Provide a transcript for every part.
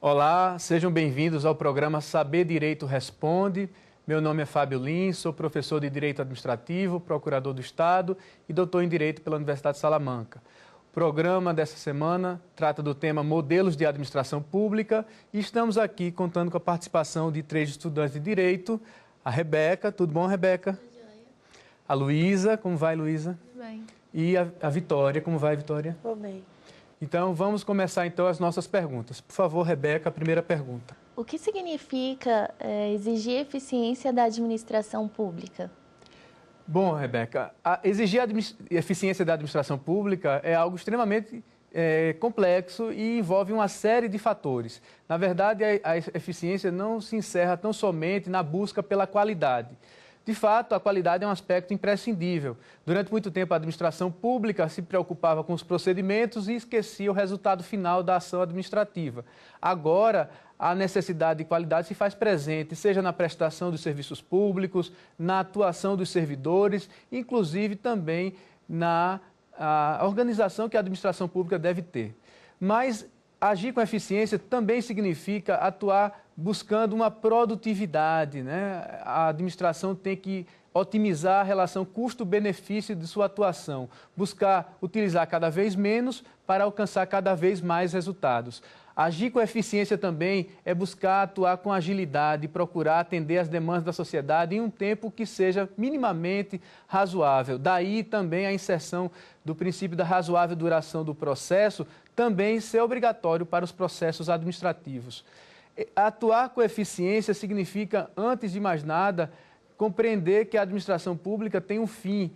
Olá, sejam bem-vindos ao programa Saber Direito Responde. Meu nome é Fábio Lins, sou professor de Direito Administrativo, procurador do Estado e doutor em Direito pela Universidade de Salamanca. O programa dessa semana trata do tema Modelos de Administração Pública e estamos aqui contando com a participação de 3 estudantes de Direito. A Rebeca, tudo bom, Rebeca? Tudo jóia. A Luísa, como vai, Luísa? Tudo bem. E a Vitória, como vai, Vitória? Tudo bem. Então, vamos começar então as nossas perguntas. Por favor, Rebeca, a primeira pergunta. O que significa exigir eficiência da administração pública? Bom, Rebeca, exigir a eficiência da administração pública é algo extremamente complexo e envolve uma série de fatores. Na verdade, a eficiência não se encerra tão somente na busca pela qualidade. De fato, a qualidade é um aspecto imprescindível. Durante muito tempo, a administração pública se preocupava com os procedimentos e esquecia o resultado final da ação administrativa. Agora, a necessidade de qualidade se faz presente, seja na prestação dos serviços públicos, na atuação dos servidores, inclusive também na organização que a administração pública deve ter. Mas agir com eficiência também significa atuar buscando uma produtividade, né? A administração tem que otimizar a relação custo-benefício de sua atuação, buscar utilizar cada vez menos para alcançar cada vez mais resultados. Agir com eficiência também é buscar atuar com agilidade, procurar atender às demandas da sociedade em um tempo que seja minimamente razoável. Daí também a inserção do princípio da razoável duração do processo também ser obrigatório para os processos administrativos. Atuar com eficiência significa, antes de mais nada, compreender que a administração pública tem um fim.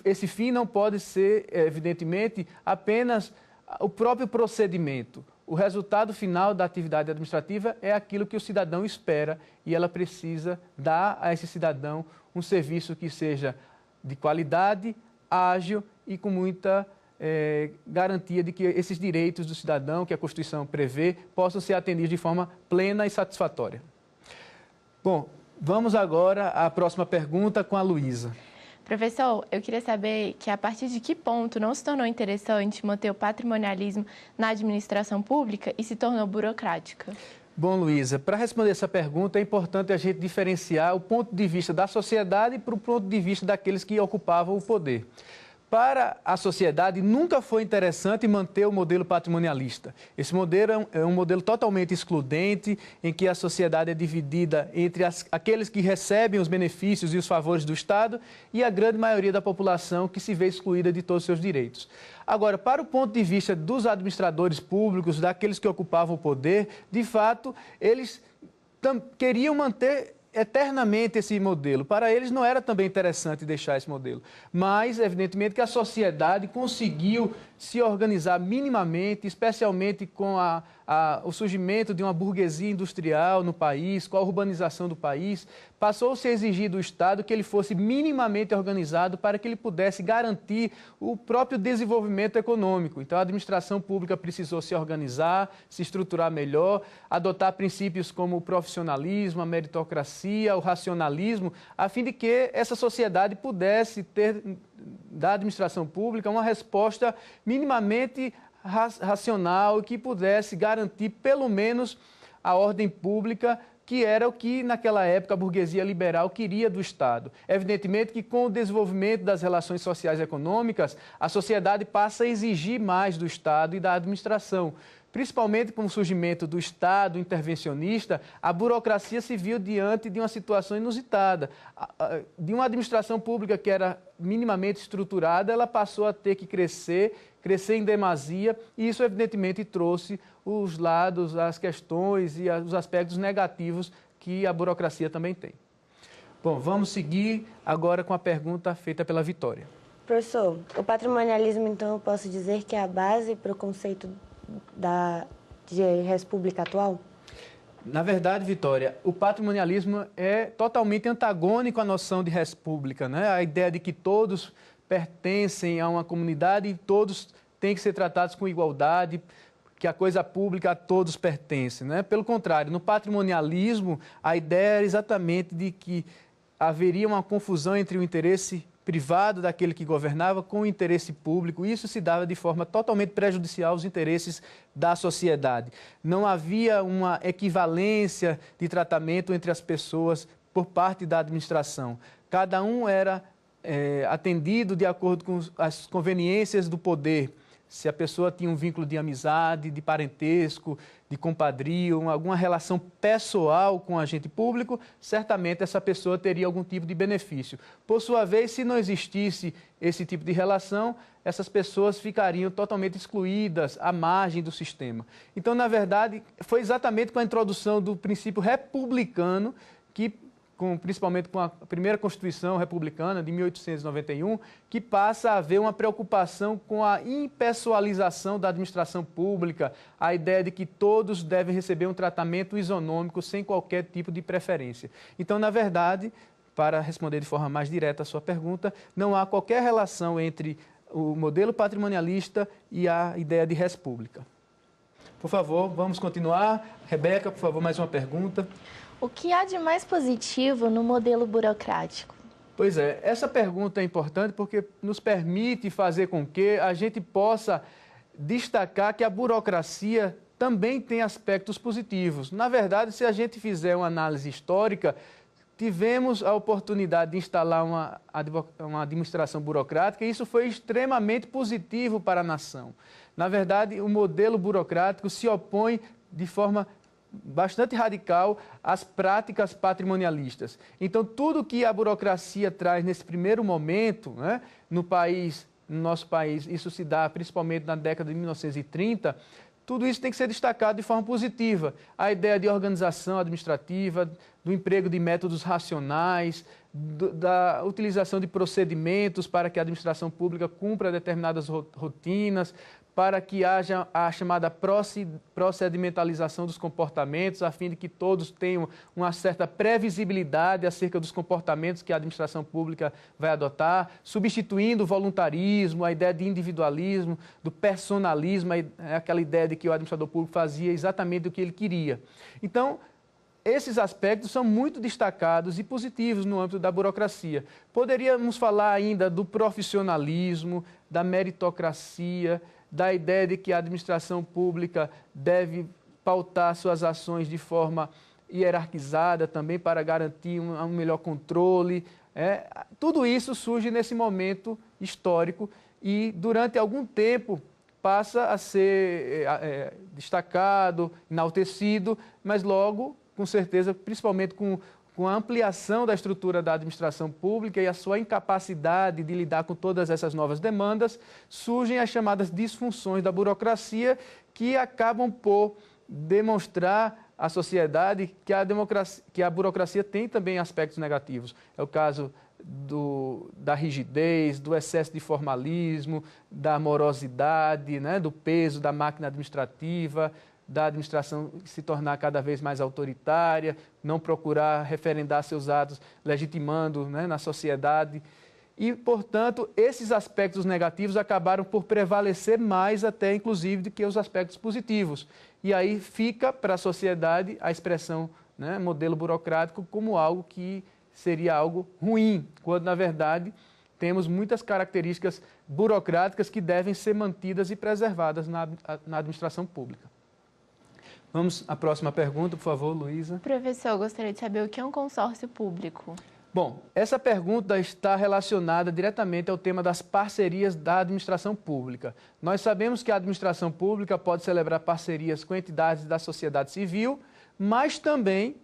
Esse fim não pode ser, evidentemente, apenas o próprio procedimento. O resultado final da atividade administrativa é aquilo que o cidadão espera e ela precisa dar a esse cidadão um serviço que seja de qualidade, ágil e com muita garantia de que esses direitos do cidadão, que a Constituição prevê, possam ser atendidos de forma plena e satisfatória. Bom, vamos agora à próxima pergunta com a Luísa. Professor, eu queria saber que a partir de que ponto não se tornou interessante manter o patrimonialismo na administração pública e se tornou burocrática? Bom, Luísa, para responder essa pergunta é importante a gente diferenciar o ponto de vista da sociedade para o ponto de vista daqueles que ocupavam o poder. Para a sociedade, nunca foi interessante manter o modelo patrimonialista. Esse modelo é um modelo totalmente excludente, em que a sociedade é dividida entre aqueles que recebem os benefícios e os favores do Estado e a grande maioria da população que se vê excluída de todos os seus direitos. Agora, para o ponto de vista dos administradores públicos, daqueles que ocupavam o poder, de fato, eles queriam manter eternamente esse modelo. Para eles não era também interessante deixar esse modelo, mas evidentemente que a sociedade conseguiu se organizar minimamente, especialmente com o surgimento de uma burguesia industrial no país, com a urbanização do país, passou-se a exigir do Estado que ele fosse minimamente organizado para que ele pudesse garantir o próprio desenvolvimento econômico. Então, a administração pública precisou se organizar, se estruturar melhor, adotar princípios como o profissionalismo, a meritocracia, o racionalismo, a fim de que essa sociedade pudesse ter da administração pública uma resposta minimamente racional que pudesse garantir pelo menos a ordem pública, que era o que naquela época a burguesia liberal queria do Estado. Evidentemente que com o desenvolvimento das relações sociais e econômicas, a sociedade passa a exigir mais do Estado e da administração. Principalmente com o surgimento do Estado intervencionista, a burocracia se viu diante de uma situação inusitada. De uma administração pública que era minimamente estruturada, ela passou a ter que crescer em demasia, e isso evidentemente trouxe os lados, as questões e os aspectos negativos que a burocracia também tem. Bom, vamos seguir agora com a pergunta feita pela Vitória. Professor, o patrimonialismo, então, eu posso dizer que é a base para o conceito de república atual? Na verdade, Vitória, o patrimonialismo é totalmente antagônico à noção de república, né? A ideia de que todos pertencem a uma comunidade e todos têm que ser tratados com igualdade, que a coisa pública a todos pertence, né? Pelo contrário, no patrimonialismo, a ideia era exatamente de que haveria uma confusão entre o interesse privado daquele que governava com o interesse público. Isso se dava de forma totalmente prejudicial aos interesses da sociedade. Não havia uma equivalência de tratamento entre as pessoas por parte da administração. Cada um era atendido de acordo com as conveniências do poder. Se a pessoa tinha um vínculo de amizade, de parentesco, de compadrio, alguma relação pessoal com o agente público, certamente essa pessoa teria algum tipo de benefício. Por sua vez, se não existisse esse tipo de relação, essas pessoas ficariam totalmente excluídas à margem do sistema. Então, na verdade, foi exatamente com a introdução do princípio republicano que principalmente com a primeira Constituição Republicana de 1891, que passa a haver uma preocupação com a impessoalização da administração pública, a ideia de que todos devem receber um tratamento isonômico sem qualquer tipo de preferência. Então, na verdade, para responder de forma mais direta a sua pergunta, não há qualquer relação entre o modelo patrimonialista e a ideia de res pública. Por favor, vamos continuar. Rebeca, por favor, mais uma pergunta. O que há de mais positivo no modelo burocrático? Pois é, essa pergunta é importante porque nos permite fazer com que a gente possa destacar que a burocracia também tem aspectos positivos. Na verdade, se a gente fizer uma análise histórica, tivemos a oportunidade de instalar uma administração burocrática e isso foi extremamente positivo para a nação. Na verdade, o modelo burocrático se opõe de forma bastante radical às práticas patrimonialistas. Então, tudo que a burocracia traz nesse primeiro momento, né, no nosso país, isso se dá principalmente na década de 1930, tudo isso tem que ser destacado de forma positiva. A ideia de organização administrativa, do emprego de métodos racionais, da utilização de procedimentos para que a administração pública cumpra determinadas rotinas, para que haja a chamada procedimentalização dos comportamentos, a fim de que todos tenham uma certa previsibilidade acerca dos comportamentos que a administração pública vai adotar, substituindo o voluntarismo, a ideia de individualismo, do personalismo, aquela ideia de que o administrador público fazia exatamente o que ele queria. Então, esses aspectos são muito destacados e positivos no âmbito da burocracia. Poderíamos falar ainda do profissionalismo, da meritocracia, da ideia de que a administração pública deve pautar suas ações de forma hierarquizada também para garantir um melhor controle. Tudo isso surge nesse momento histórico e, durante algum tempo, passa a ser destacado, enaltecido, mas logo, com certeza, principalmente com a ampliação da estrutura da administração pública e a sua incapacidade de lidar com todas essas novas demandas, surgem as chamadas disfunções da burocracia que acabam por demonstrar à sociedade que a burocracia tem também aspectos negativos. É o caso da rigidez, do excesso de formalismo, da morosidade, né, do peso da máquina administrativa, da administração se tornar cada vez mais autoritária, não procurar referendar seus atos, legitimando, né, na sociedade. E, portanto, esses aspectos negativos acabaram por prevalecer mais até, inclusive, do que os aspectos positivos. E aí fica para a sociedade a expressão, né, modelo burocrático como algo que seria algo ruim, quando, na verdade, temos muitas características burocráticas que devem ser mantidas e preservadas na administração pública. Vamos à próxima pergunta, por favor, Luísa. Professor, eu gostaria de saber o que é um consórcio público. Bom, essa pergunta está relacionada diretamente ao tema das parcerias da administração pública. Nós sabemos que a administração pública pode celebrar parcerias com entidades da sociedade civil, mas também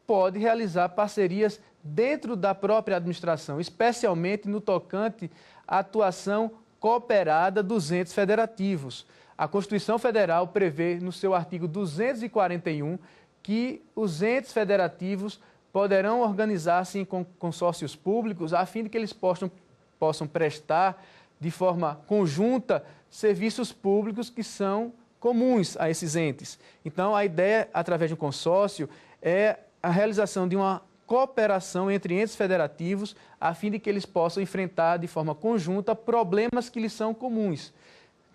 pode realizar parcerias dentro da própria administração, especialmente no tocante à atuação cooperada dos entes federativos. A Constituição Federal prevê, no seu artigo 241, que os entes federativos poderão organizar-se em consórcios públicos a fim de que eles possam prestar de forma conjunta serviços públicos que são comuns a esses entes. Então, a ideia, através de um consórcio, é a realização de uma cooperação entre entes federativos a fim de que eles possam enfrentar de forma conjunta problemas que lhes são comuns,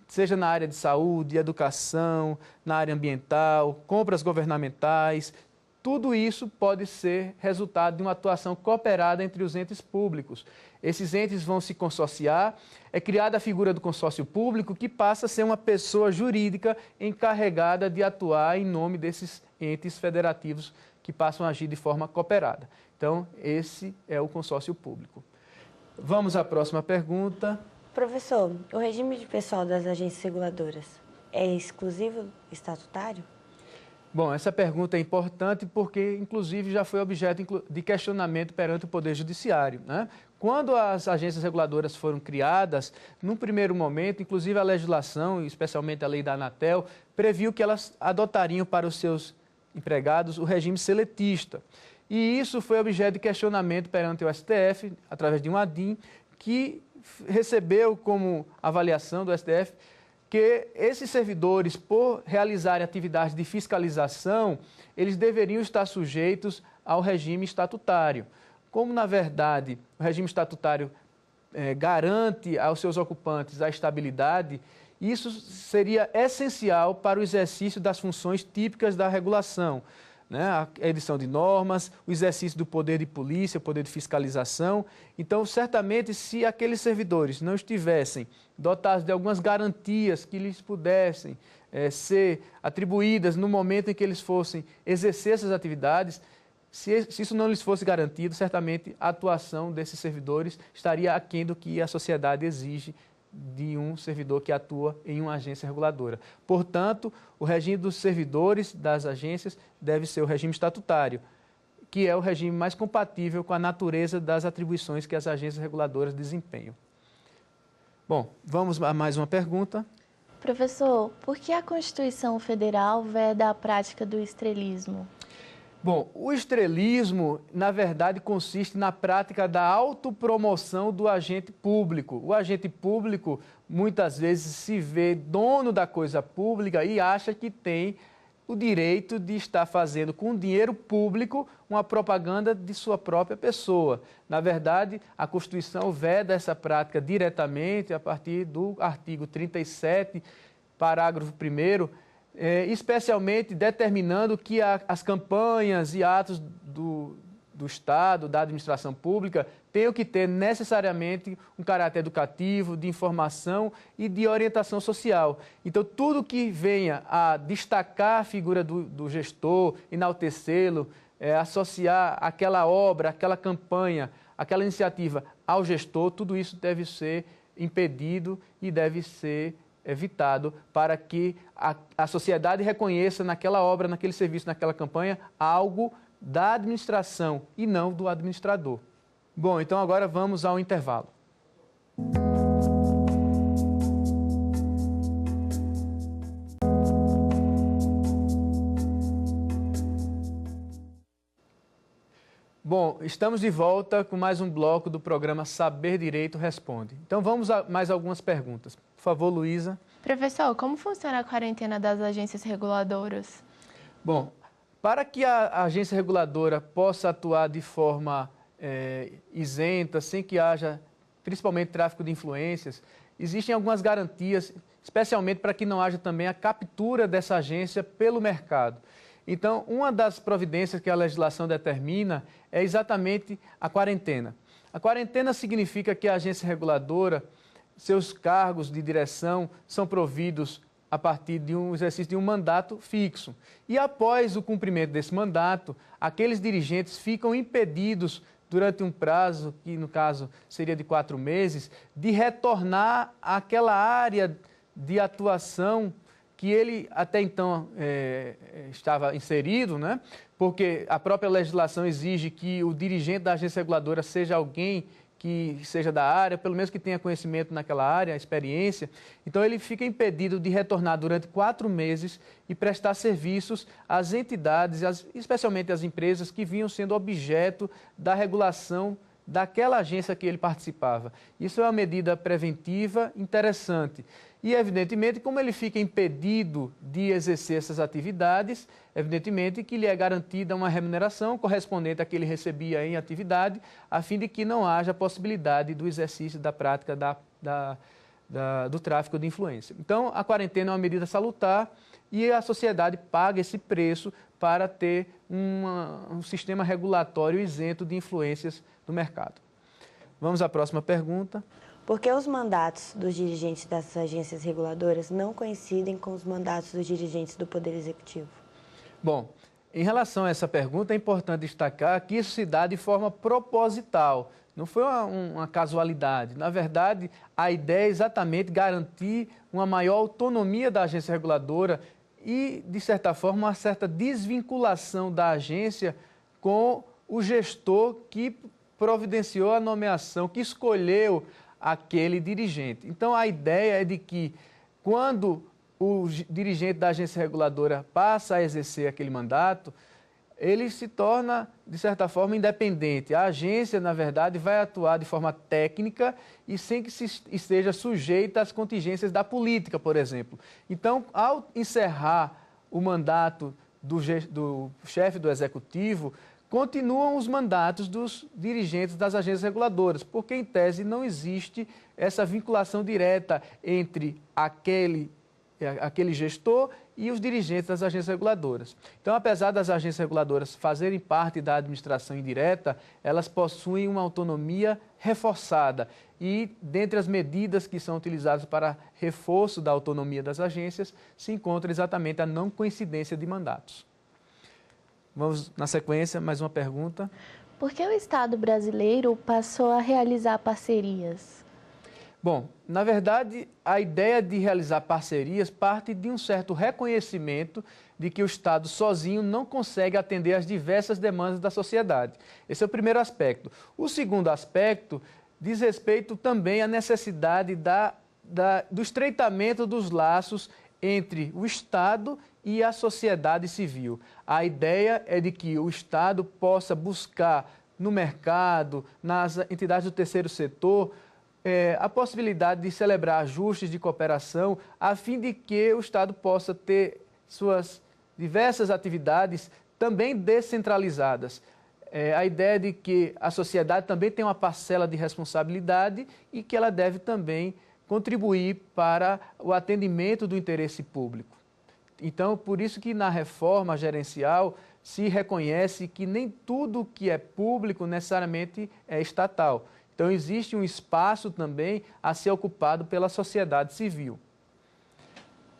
seja na área de saúde, educação, na área ambiental, compras governamentais, tudo isso pode ser resultado de uma atuação cooperada entre os entes públicos. Esses entes vão se consorciar, é criada a figura do consórcio público, que passa a ser uma pessoa jurídica encarregada de atuar em nome desses entes federativos que passam a agir de forma cooperada. Então, esse é o consórcio público. Vamos à próxima pergunta. Professor, o regime de pessoal das agências reguladoras é exclusivo estatutário? Bom, essa pergunta é importante porque, inclusive, já foi objeto de questionamento perante o Poder Judiciário, né? Quando as agências reguladoras foram criadas, num primeiro momento, inclusive a legislação, especialmente a lei da Anatel, previu que elas adotariam para os seus empregados o regime seletista. E isso foi objeto de questionamento perante o STF, através de um ADIM, que recebeu como avaliação do STF que esses servidores, por realizarem atividades de fiscalização, eles deveriam estar sujeitos ao regime estatutário. Como, na verdade, o regime estatutário garante aos seus ocupantes a estabilidade, isso seria essencial para o exercício das funções típicas da regulação, né? A edição de normas, o exercício do poder de polícia, o poder de fiscalização. Então, certamente, se aqueles servidores não estivessem dotados de algumas garantias que lhes pudessem ser atribuídas no momento em que eles fossem exercer essas atividades, se isso não lhes fosse garantido, certamente a atuação desses servidores estaria aquém do que a sociedade exige de um servidor que atua em uma agência reguladora. Portanto, o regime dos servidores das agências deve ser o regime estatutário, que é o regime mais compatível com a natureza das atribuições que as agências reguladoras desempenham. Bom, vamos a mais uma pergunta. Professor, por que a Constituição Federal veda a prática do estrelismo? Bom, o estrelismo, na verdade, consiste na prática da autopromoção do agente público. O agente público, muitas vezes, se vê dono da coisa pública e acha que tem o direito de estar fazendo com dinheiro público uma propaganda de sua própria pessoa. Na verdade, a Constituição veda essa prática diretamente a partir do artigo 37, parágrafo 1º, especialmente determinando que as campanhas e atos do Estado, da administração pública, tenham que ter necessariamente um caráter educativo, de informação e de orientação social. Então, tudo que venha a destacar a figura do gestor, enaltecê-lo, associar aquela obra, aquela campanha, aquela iniciativa ao gestor, tudo isso deve ser impedido e deve ser evitado para que a sociedade reconheça naquela obra, naquele serviço, naquela campanha, algo da administração e não do administrador. Bom, então agora vamos ao intervalo. Bom, estamos de volta com mais um bloco do programa Saber Direito Responde. Então vamos a mais algumas perguntas. Por favor, Luísa. Professor, como funciona a quarentena das agências reguladoras? Bom, para que a agência reguladora possa atuar de forma isenta, sem que haja, principalmente, tráfico de influências, existem algumas garantias, especialmente para que não haja também a captura dessa agência pelo mercado. Então, uma das providências que a legislação determina é exatamente a quarentena. A quarentena significa que a agência reguladora, seus cargos de direção são providos a partir de um exercício de um mandato fixo. E após o cumprimento desse mandato, aqueles dirigentes ficam impedidos, durante um prazo, que no caso seria de 4 meses, de retornar àquela área de atuação que ele até então estava inserido, né? Porque a própria legislação exige que o dirigente da agência reguladora seja alguém que seja da área, pelo menos que tenha conhecimento naquela área, experiência. Então, ele fica impedido de retornar durante 4 meses e prestar serviços às entidades, especialmente às empresas que vinham sendo objeto da regulação daquela agência que ele participava. Isso é uma medida preventiva interessante. E, evidentemente, como ele fica impedido de exercer essas atividades, evidentemente que lhe é garantida uma remuneração correspondente à que ele recebia em atividade, a fim de que não haja possibilidade do exercício da prática do tráfico de influência. Então, a quarentena é uma medida salutar, e a sociedade paga esse preço para ter um sistema regulatório isento de influências do mercado. Vamos à próxima pergunta. Por que os mandatos dos dirigentes dessas agências reguladoras não coincidem com os mandatos dos dirigentes do Poder Executivo? Bom, em relação a essa pergunta, é importante destacar que isso se dá de forma proposital, não foi uma casualidade. Na verdade, a ideia é exatamente garantir uma maior autonomia da agência reguladora e, de certa forma, uma certa desvinculação da agência com o gestor que providenciou a nomeação, que escolheu aquele dirigente. Então, a ideia é de que, quando o dirigente da agência reguladora passa a exercer aquele mandato, ele se torna, de certa forma, independente. A agência, na verdade, vai atuar de forma técnica e sem que esteja sujeita às contingências da política, por exemplo. Então, ao encerrar o mandato do chefe do Executivo, continuam os mandatos dos dirigentes das agências reguladoras, porque, em tese, não existe essa vinculação direta entre aquele gestor e os dirigentes das agências reguladoras. Então, apesar das agências reguladoras fazerem parte da administração indireta, elas possuem uma autonomia reforçada e, dentre as medidas que são utilizadas para reforço da autonomia das agências, se encontra exatamente a não coincidência de mandatos. Vamos, na sequência, mais uma pergunta. Por que o Estado brasileiro passou a realizar parcerias? Bom, na verdade, a ideia de realizar parcerias parte de um certo reconhecimento de que o Estado sozinho não consegue atender às diversas demandas da sociedade. Esse é o primeiro aspecto. O segundo aspecto diz respeito também à necessidade do estreitamento dos laços entre o Estado e a sociedade civil. A ideia é de que o Estado possa buscar no mercado, nas entidades do terceiro setor, a possibilidade de celebrar ajustes de cooperação, a fim de que o Estado possa ter suas diversas atividades também descentralizadas. A ideia de que a sociedade também tem uma parcela de responsabilidade e que ela deve também contribuir para o atendimento do interesse público. Então, por isso que na reforma gerencial se reconhece que nem tudo que é público necessariamente é estatal. Então, existe um espaço também a ser ocupado pela sociedade civil.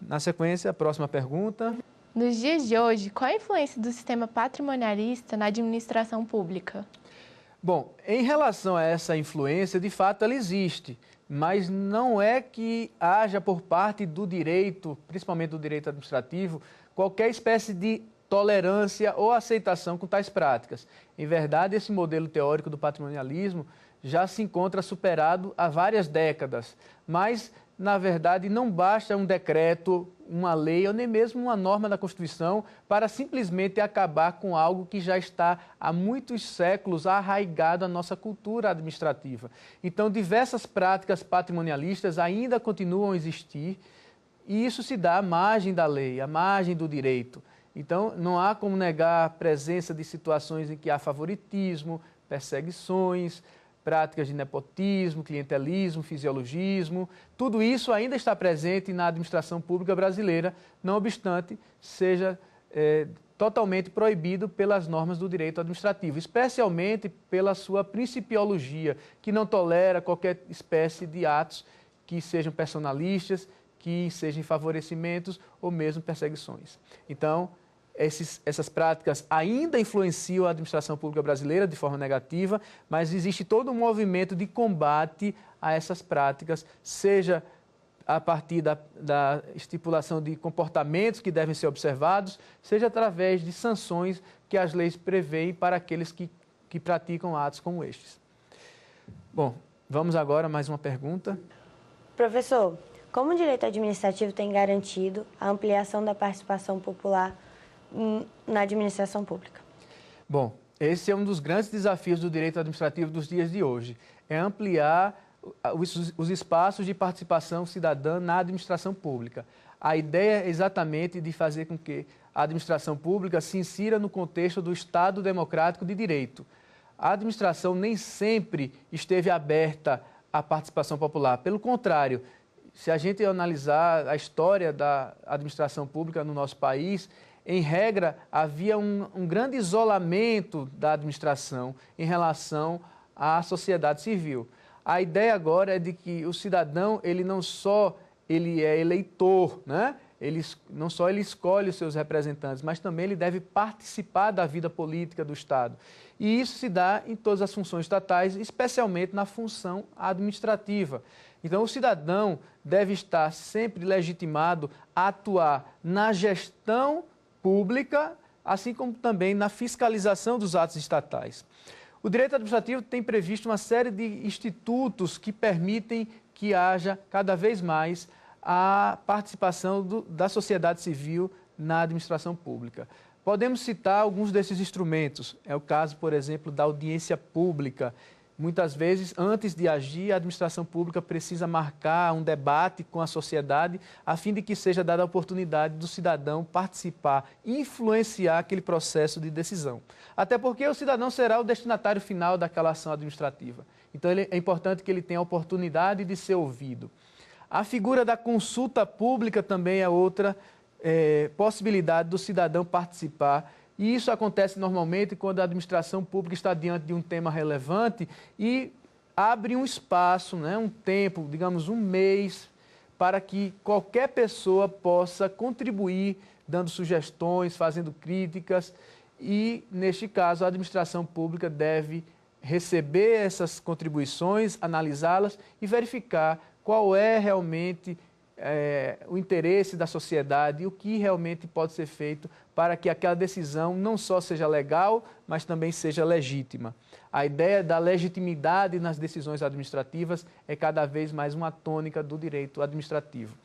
Na sequência, a próxima pergunta. Nos dias de hoje, qual a influência do sistema patrimonialista na administração pública? Bom, em relação a essa influência, de fato ela existe, mas não é que haja por parte do direito, principalmente do direito administrativo, qualquer espécie de tolerância ou aceitação com tais práticas. Em verdade, esse modelo teórico do patrimonialismo já se encontra superado há várias décadas, mas, na verdade, não basta um decreto, uma lei ou nem mesmo uma norma da Constituição para simplesmente acabar com algo que já está há muitos séculos arraigado à nossa cultura administrativa. Então, diversas práticas patrimonialistas ainda continuam a existir e isso se dá à margem da lei, à margem do direito. Então, não há como negar a presença de situações em que há favoritismo, perseguições, práticas de nepotismo, clientelismo, fisiologismo, tudo isso ainda está presente na administração pública brasileira, não obstante seja totalmente proibido pelas normas do direito administrativo, especialmente pela sua principiologia, que não tolera qualquer espécie de atos que sejam personalistas, que sejam favorecimentos ou mesmo perseguições. Então, essas práticas ainda influenciam a administração pública brasileira de forma negativa, mas existe todo um movimento de combate a essas práticas, seja a partir da estipulação de comportamentos que devem ser observados, seja através de sanções que as leis prevêem para aqueles que praticam atos como estes. Bom, vamos agora a mais uma pergunta. Professor, como o direito administrativo tem garantido a ampliação da participação popular na administração pública? Bom, esse é um dos grandes desafios do direito administrativo dos dias de hoje, é ampliar os espaços de participação cidadã na administração pública. A ideia é exatamente de fazer com que a administração pública se insira no contexto do Estado democrático de direito. A administração nem sempre esteve aberta à participação popular, pelo contrário, se a gente analisar a história da administração pública no nosso país, em regra, havia um grande isolamento da administração em relação à sociedade civil. A ideia agora é de que o cidadão, ele é eleitor, né? Não só ele escolhe os seus representantes, mas também ele deve participar da vida política do Estado. E isso se dá em todas as funções estatais, especialmente na função administrativa. Então, o cidadão deve estar sempre legitimado a atuar na gestão pública, assim como também na fiscalização dos atos estatais. O direito administrativo tem previsto uma série de institutos que permitem que haja cada vez mais a participação da sociedade civil na administração pública. Podemos citar alguns desses instrumentos. É o caso, por exemplo, da audiência pública. Muitas vezes, antes de agir, a administração pública precisa marcar um debate com a sociedade, a fim de que seja dada a oportunidade do cidadão participar, influenciar aquele processo de decisão. Até porque o cidadão será o destinatário final daquela ação administrativa. Então, é importante que ele tenha a oportunidade de ser ouvido. A figura da consulta pública também é outra possibilidade do cidadão participar. E isso acontece normalmente quando a administração pública está diante de um tema relevante e abre um espaço, né, um tempo, digamos um mês, para que qualquer pessoa possa contribuir, dando sugestões, fazendo críticas. E, neste caso, a administração pública deve receber essas contribuições, analisá-las e verificar qual é realmente o interesse da sociedade e o que realmente pode ser feito para que aquela decisão não só seja legal, mas também seja legítima. A ideia da legitimidade nas decisões administrativas é cada vez mais uma tônica do direito administrativo.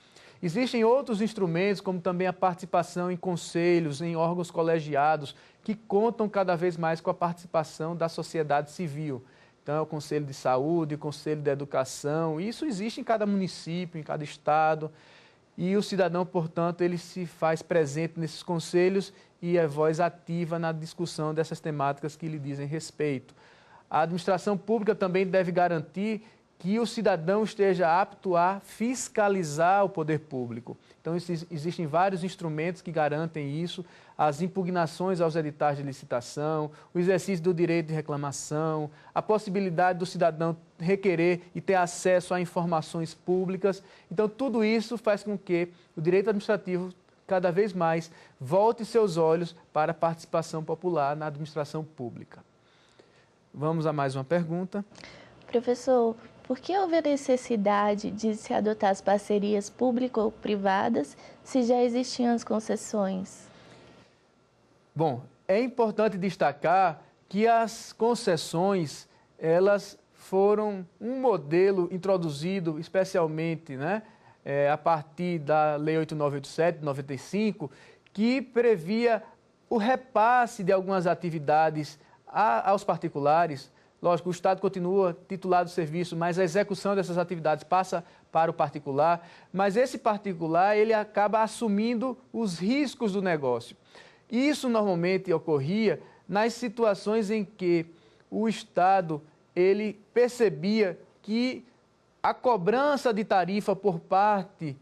Existem outros instrumentos, como também a participação em conselhos, em órgãos colegiados, que contam cada vez mais com a participação da sociedade civil. Então, é o Conselho de Saúde, o Conselho de Educação, isso existe em cada município, em cada estado, e o cidadão, portanto, ele se faz presente nesses conselhos e é voz ativa na discussão dessas temáticas que lhe dizem respeito. A administração pública também deve garantir que o cidadão esteja apto a fiscalizar o poder público. Então, existem vários instrumentos que garantem isso, as impugnações aos editais de licitação, o exercício do direito de reclamação, a possibilidade do cidadão requerer e ter acesso a informações públicas. Então, tudo isso faz com que o direito administrativo, cada vez mais, volte seus olhos para a participação popular na administração pública. Vamos a mais uma pergunta. Professor, por que houve necessidade de se adotar as parcerias público-privadas se já existiam as concessões? Bom, é importante destacar que as concessões, elas foram um modelo introduzido especialmente, a partir da Lei 8987, de 95, que previa o repasse de algumas atividades aos particulares. Lógico, o Estado continua titulado do serviço, mas a execução dessas atividades passa para o particular. Mas esse particular, ele acaba assumindo os riscos do negócio. Isso normalmente ocorria nas situações em que o Estado, ele percebia que a cobrança de tarifa por parte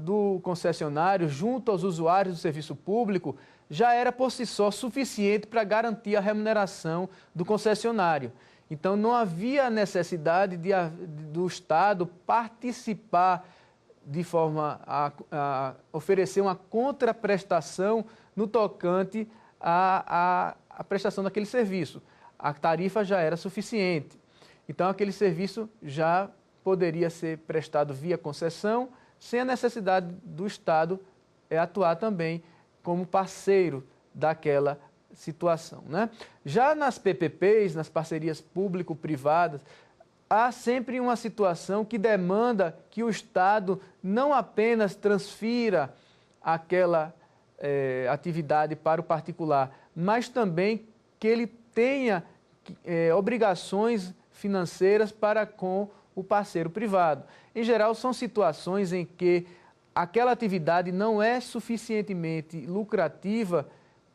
do concessionário junto aos usuários do serviço público já era por si só suficiente para garantir a remuneração do concessionário. Então, não havia necessidade do Estado participar de forma a oferecer uma contraprestação no tocante à prestação daquele serviço. A tarifa já era suficiente. Então, aquele serviço já poderia ser prestado via concessão, sem a necessidade do Estado atuar também como parceiro daquela situação. Já nas PPPs, nas parcerias público-privadas, há sempre uma situação que demanda que o Estado não apenas transfira aquela atividade para o particular, mas também que ele tenha obrigações financeiras para com o parceiro privado. Em geral, são situações em que aquela atividade não é suficientemente lucrativa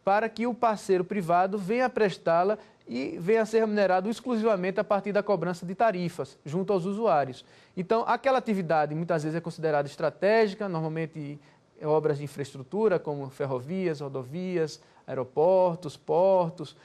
para que o parceiro privado venha prestá-la e venha a ser remunerado exclusivamente a partir da cobrança de tarifas junto aos usuários. Então, aquela atividade muitas vezes é considerada estratégica, normalmente obras de infraestrutura como ferrovias, rodovias, aeroportos, portos,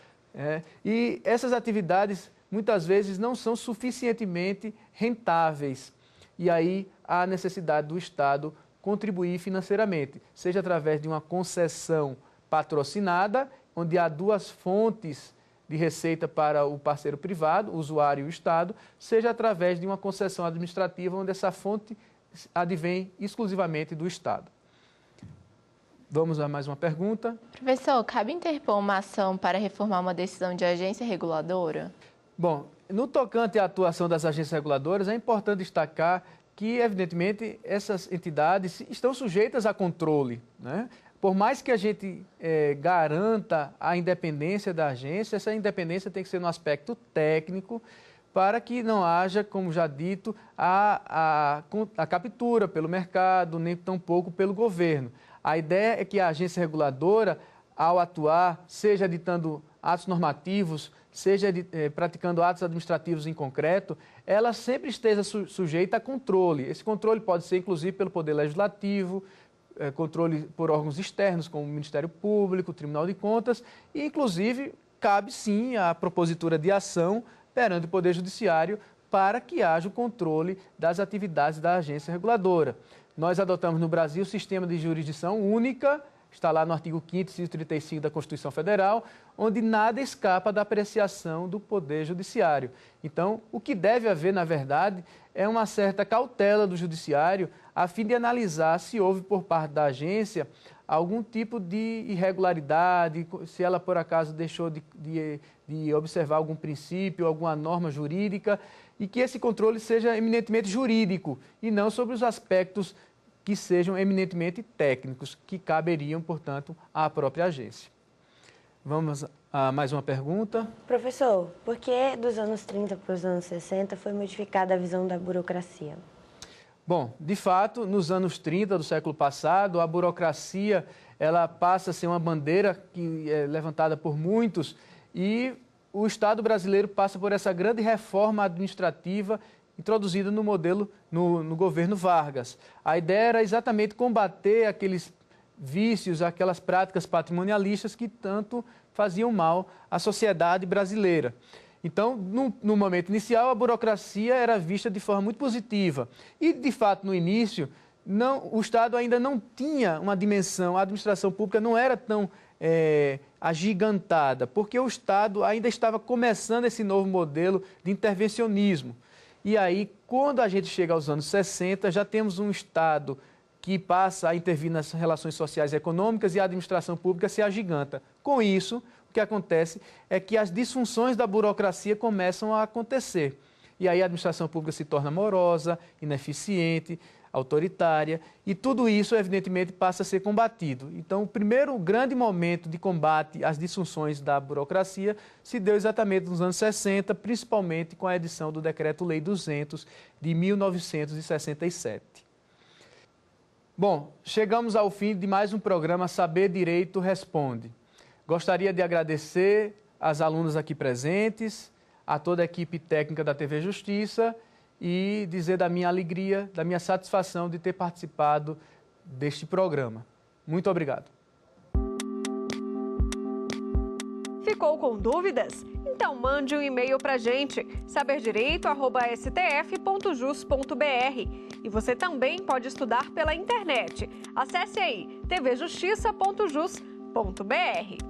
e essas atividades muitas vezes não são suficientemente rentáveis. E aí há a necessidade do Estado contribuir financeiramente, seja através de uma concessão patrocinada, onde há duas fontes de receita para o parceiro privado, o usuário e o Estado, seja através de uma concessão administrativa, onde essa fonte advém exclusivamente do Estado. Vamos a mais uma pergunta. Professor, cabe interpor uma ação para reformar uma decisão de agência reguladora? Bom, no tocante à atuação das agências reguladoras, é importante destacar que, evidentemente, essas entidades estão sujeitas a controle, né? Por mais que a gente garanta a independência da agência, essa independência tem que ser no aspecto técnico, para que não haja, como já dito, a captura pelo mercado, nem tampouco pelo governo. A ideia é que a agência reguladora, ao atuar, seja ditando atos normativos, seja praticando atos administrativos em concreto, ela sempre esteja sujeita a controle. Esse controle pode ser, inclusive, pelo Poder Legislativo, controle por órgãos externos, como o Ministério Público, o Tribunal de Contas, e, inclusive, cabe sim a propositura de ação perante o Poder Judiciário para que haja o controle das atividades da agência reguladora. Nós adotamos no Brasil o sistema de jurisdição única, está lá no artigo 5º, inciso 35 da Constituição Federal, onde nada escapa da apreciação do Poder Judiciário. Então, o que deve haver, na verdade, é uma certa cautela do Judiciário a fim de analisar se houve por parte da agência algum tipo de irregularidade, se ela por acaso deixou de observar algum princípio, alguma norma jurídica, e que esse controle seja eminentemente jurídico e não sobre os aspectos que sejam eminentemente técnicos, que caberiam, portanto, à própria agência. Vamos a mais uma pergunta. Professor, por que dos anos 30 para os anos 60 foi modificada a visão da burocracia? Bom, de fato, nos anos 30 do século passado, a burocracia ela passa a ser uma bandeira que é levantada por muitos e o Estado brasileiro passa por essa grande reforma administrativa introduzida no modelo, no governo Vargas. A ideia era exatamente combater aqueles vícios, aquelas práticas patrimonialistas que tanto faziam mal à sociedade brasileira. Então, no momento inicial, a burocracia era vista de forma muito positiva. E, de fato, no início, o Estado ainda não tinha uma dimensão, a administração pública não era tão agigantada, porque o Estado ainda estava começando esse novo modelo de intervencionismo. E aí, quando a gente chega aos anos 60, já temos um Estado que passa a intervir nas relações sociais e econômicas e a administração pública se agiganta. Com isso, o que acontece é que as disfunções da burocracia começam a acontecer. E aí a administração pública se torna morosa, ineficiente, autoritária, e tudo isso, evidentemente, passa a ser combatido. Então, o primeiro grande momento de combate às disfunções da burocracia se deu exatamente nos anos 60, principalmente com a edição do Decreto-Lei 200 de 1967. Bom, chegamos ao fim de mais um programa Saber Direito Responde. Gostaria de agradecer às alunas aqui presentes, a toda a equipe técnica da TV Justiça e dizer da minha alegria, da minha satisfação de ter participado deste programa. Muito obrigado. Ficou com dúvidas? Então mande um e-mail para a gente, saberdireito@stf.jus.br. E você também pode estudar pela internet. Acesse aí tvjustiça.jus.br.